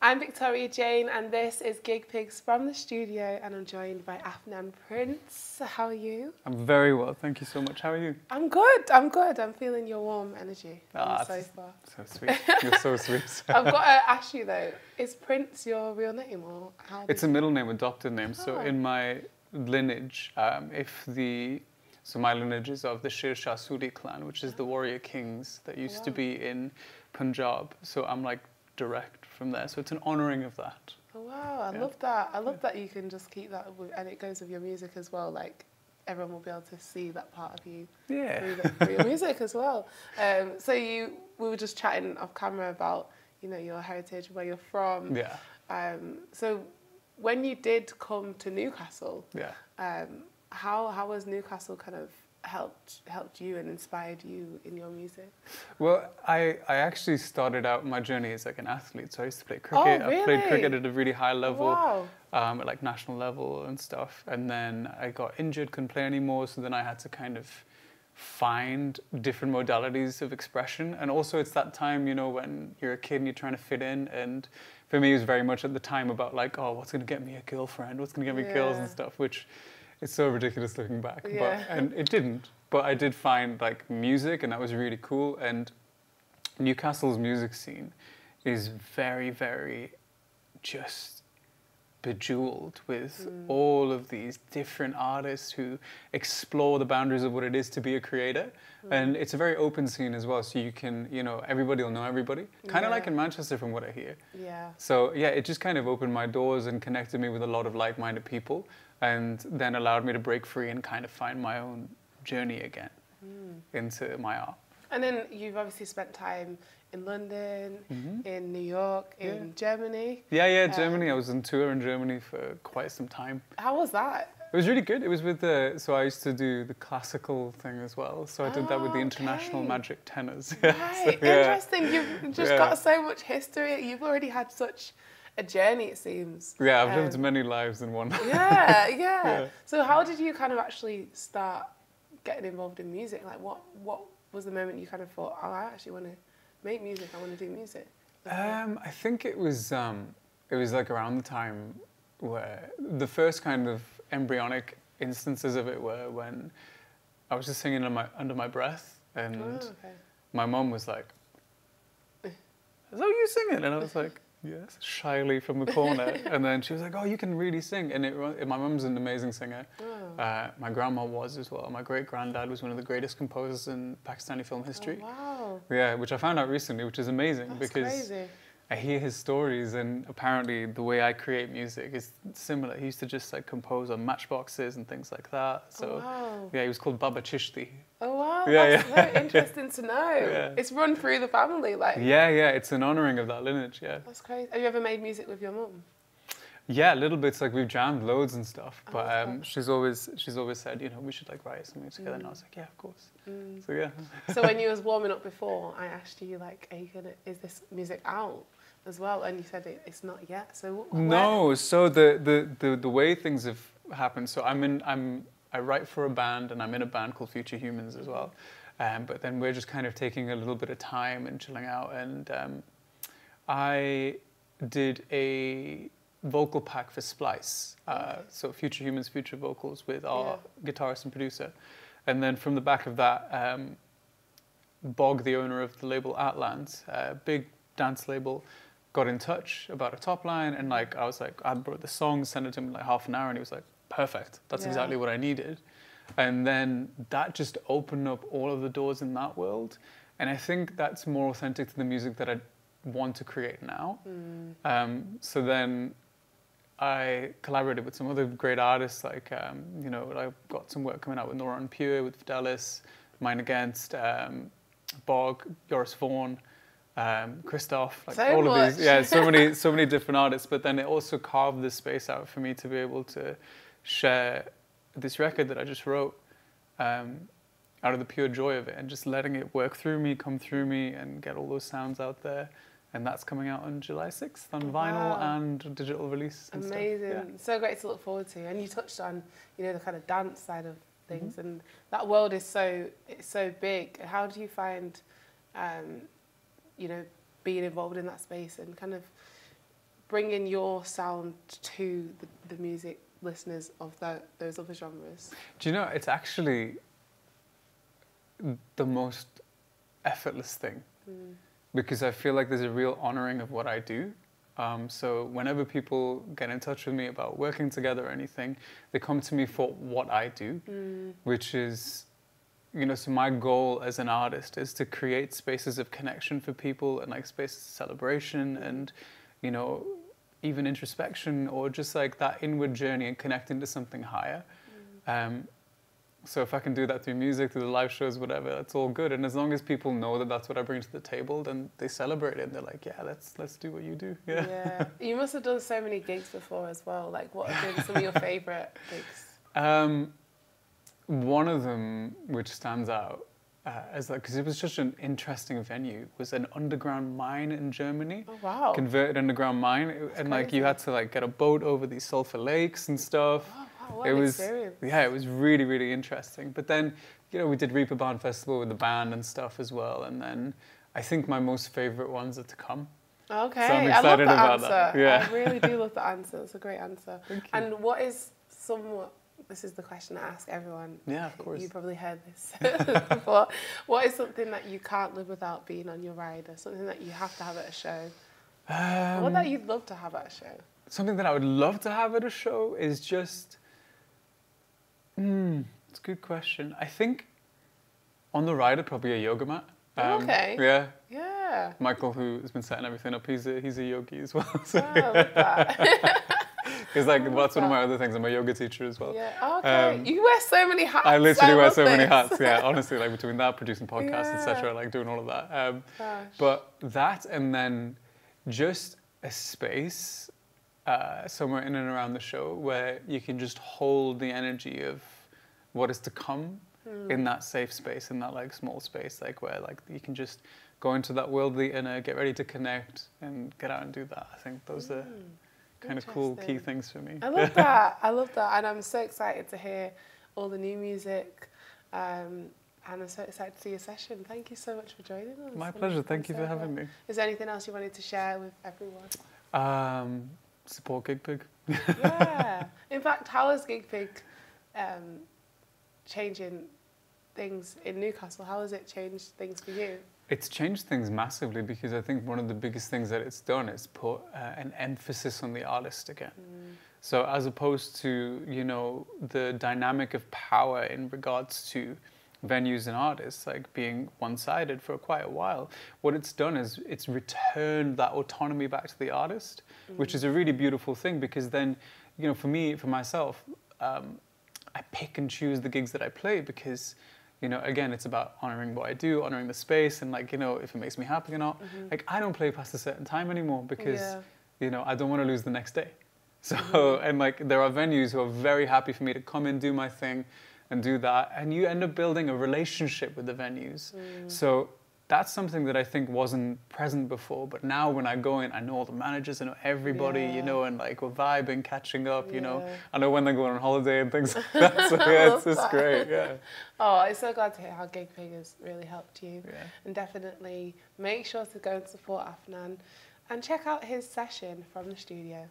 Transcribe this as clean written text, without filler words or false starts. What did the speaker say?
I'm Victoria Jane, and this is GigPigs from the studio, and I'm joined by Afnan Prince. How are you? I'm very well, thank you so much. How are you? I'm good, I'm good. I'm feeling your warm energy so far. So sweet. You're so sweet. I've got to ask you though, is Prince your real name or how? It's a middle name, adopted name. Oh. So in my lineage, so my lineage is of the Sher Shah Suri clan, which is the warrior kings that used to be in Punjab. So I'm like direct from there. So it's an honouring of that. Oh wow, I love that. I love that you can just keep that, and it goes with your music as well. Like everyone will be able to see that part of you through your music as well. So we were just chatting off camera about your heritage, where you're from. Yeah. So when you did come to Newcastle, Yeah. How has Newcastle kind of helped you and inspired you in your music? Well, I actually started out my journey as like an athlete. So I used to play cricket. Oh, really? I played cricket at a really high level, Wow. At like national level and stuff. And then I got injured, couldn't play anymore. So then I had to kind of find different modalities of expression. And also it's that time, when you're a kid and you're trying to fit in. And for me, it was very much at the time about like, oh, what's going to get me a girlfriend? What's going to get me girls and stuff, which it's so ridiculous looking back. Yeah. And it didn't. But I did find like music, and that was really cool. And Newcastle's music scene is very, very just bejeweled with all of these different artists who explore the boundaries of what it is to be a creator. And it's a very open scene as well. So you can, everybody will know everybody. Kind of like in Manchester from what I hear. Yeah. So yeah, it just kind of opened my doors and connected me with a lot of like-minded people, and then allowed me to break free and kind of find my own journey again into my art. And then you've obviously spent time in London, in New York, in Germany. Yeah, Germany. I was on tour in Germany for quite some time. How was that? It was really good. It was with so I used to do the classical thing as well. So I did that with the International Magic Tenors. Right, so, interesting. You've just got so much history. You've already had such a journey, it seems. Yeah, I've lived many lives in one. Yeah. So how did you kind of actually start getting involved in music? Like what was the moment you kind of thought, oh, I actually want to make music, I want to do music? I think it was like around the time where the first kind of embryonic instances of it were when I was just singing under my breath, and my mum was like, "Is that you singing?" And I was like, yes, shyly from the corner. And then she was like, oh, you can really sing. And my mum's an amazing singer. My grandma was as well. My great-granddad was one of the greatest composers in Pakistani film history. Oh, wow. Yeah, which I found out recently, which is amazing. That's because crazy. I hear his stories, and apparently the way I create music is similar. He used to just like compose on matchboxes and things like that. So yeah, he was called Baba Chishti. Oh wow, that's very interesting to know. Yeah. It's run through the family, like. Yeah, it's an honouring of that lineage. Yeah. That's crazy. Have you ever made music with your mum? Yeah, little bits. Like we've jammed loads and stuff. But she's always said, we should like write something together. And I was like, yeah, of course. So yeah. So when you was warming up before, I asked you like, is this music out as well? And you said it's not yet. So no. So the way things have happened. So I write for a band, and I'm in a band called Future Humans as well. But then we're just kind of taking a little bit of time and chilling out. And I did a vocal pack for Splice. So Future Humans, Future Vocals with our guitarist and producer. And then from the back of that, Bog, the owner of the label Atlan's, big dance label, got in touch about a top line. And like, I was like, I brought the song, sent it to him in like half an hour, and he was like, perfect. That's exactly what I needed. And then that just opened up all of the doors in that world. And I think that's more authentic to the music that I want to create now. So then I collaborated with some other great artists, like, I've got some work coming out with Nora and Pure, with Fidelis, Mine Against, Bog, Joris Vaughan, Christoph, like so all much. of these, so many different artists. But then it also carved this space out for me to be able to share this record that I just wrote out of the pure joy of it, and just letting it work through me, come through me, and get all those sounds out there. And that's coming out on July 6th on vinyl and digital release and amazing stuff. Yeah. So great to look forward to. And you touched on the kind of dance side of things, and that world is so big. How do you find being involved in that space and kind of bringing your sound to the music listeners of those other genres? Do you know, it's actually the most effortless thing, because I feel like there's a real honoring of what I do. So whenever people get in touch with me about working together or anything, they come to me for what I do, which is, you know, so my goal as an artist is to create spaces of connection for people and like spaces of celebration and, you know, even introspection or just like that inward journey and connecting to something higher. So if I can do that through music, through the live shows, whatever, that's all good. And as long as people know that that's what I bring to the table, then they celebrate it. And they're like, yeah, let's do what you do. Yeah. You must have done so many gigs before as well. Like, what have been some of your favourite gigs? One of them, which stands out, as like, because it was such an interesting venue, was an underground mine in Germany. Oh, wow. Converted underground mine. And like, you had to like get a boat over these sulfur lakes and stuff. Wow. What an experience. Yeah, it was really, really interesting. But then, you know, we did Reeperbahn Festival with the band and stuff as well. And then I think my most favourite ones are to come. Okay, so I'm excited I love about answer. that. Yeah. I really do love the answer. It's a great answer. Thank you. And what is somewhat, this is the question I ask everyone. Yeah, of course. You probably heard this before. What is something that you can't live without being on your ride, or something that you have to have at a show? What that you'd love to have at a show? Something that I would love to have at a show is just... it's a good question. I think on the ride, probably a yoga mat. Okay. Yeah. Yeah. Michael, who has been setting everything up, he's a yogi as well. So. Oh, I love that. Because like, that's one of my other things. I'm a yoga teacher as well. Yeah. Okay. You wear so many hats. I literally wear so many hats. Yeah. Honestly, like between that, producing podcasts, etc., like doing all of that. But that, and then just a space somewhere in and around the show where you can just hold the energy of what is to come in that safe space, in that like small space, like where like you can just go into that worldly inner, get ready to connect, and get out and do that. I think those are kind of cool key things for me. I love that. I love that, and I'm so excited to hear all the new music. And I'm so excited to see your session. Thank you so much for joining us. My pleasure. Thank you for having me. Is there anything else you wanted to share with everyone? Support GigPig. Yeah. In fact, how is GigPig changing things in Newcastle? How has it changed things for you? It's changed things massively, because I think one of the biggest things that it's done is put an emphasis on the artist again. So as opposed to, you know, the dynamic of power in regards to venues and artists like being one-sided for quite a while, what it's done is it's returned that autonomy back to the artist, which is a really beautiful thing, because then, you know, for myself, I pick and choose the gigs that I play, because, you know, again, it's about honoring what I do, honoring the space, and like, you know, if it makes me happy or not. Like, I don't play past a certain time anymore, because, you know, I don't want to lose the next day. So, and like, there are venues who are very happy for me to come in, do my thing, and do that, and you end up building a relationship with the venues. So that's something that I think wasn't present before, but now when I go in, I know all the managers, I know everybody, you know, and like we're vibing, catching up, you know. I know when they're going on holiday and things like that, so yeah, it's just great, yeah. Oh, I'm so glad to hear how GigPig has really helped you. And definitely make sure to go and support Afnan and check out his session from the studio.